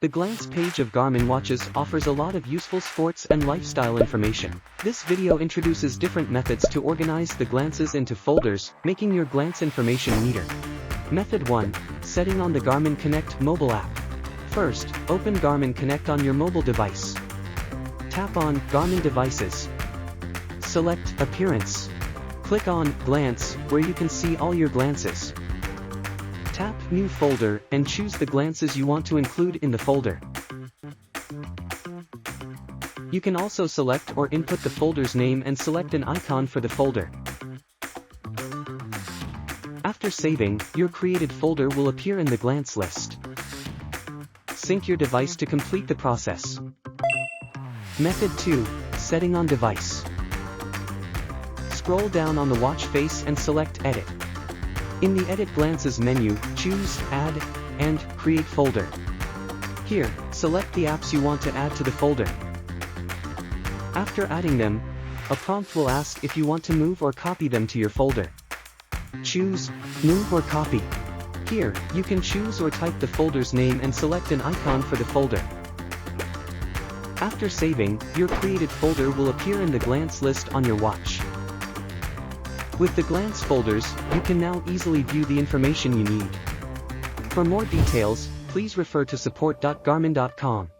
The glance page of Garmin watches offers a lot of useful sports and lifestyle information. This video introduces different methods to organize the glances into folders, making your glance information neater. Method 1. Setting on the Garmin Connect mobile app. First, open Garmin Connect on your mobile device. Tap on Garmin Devices. Select Appearance. Click on Glance, where you can see all your glances. Tap New Folder and choose the glances you want to include in the folder. You can also select or input the folder's name and select an icon for the folder. After saving, your created folder will appear in the glance list. Sync your device to complete the process. Method 2. Setting on device. Scroll down on the watch face and select Edit. In the Edit Glances menu, choose Add and Create Folder. Here, select the apps you want to add to the folder. After adding them, a prompt will ask if you want to move or copy them to your folder. Choose Move or Copy. Here, you can choose or type the folder's name and select an icon for the folder. After saving, your created folder will appear in the glance list on your watch. With the glance folders, you can now easily view the information you need. For more details, please refer to support.garmin.com.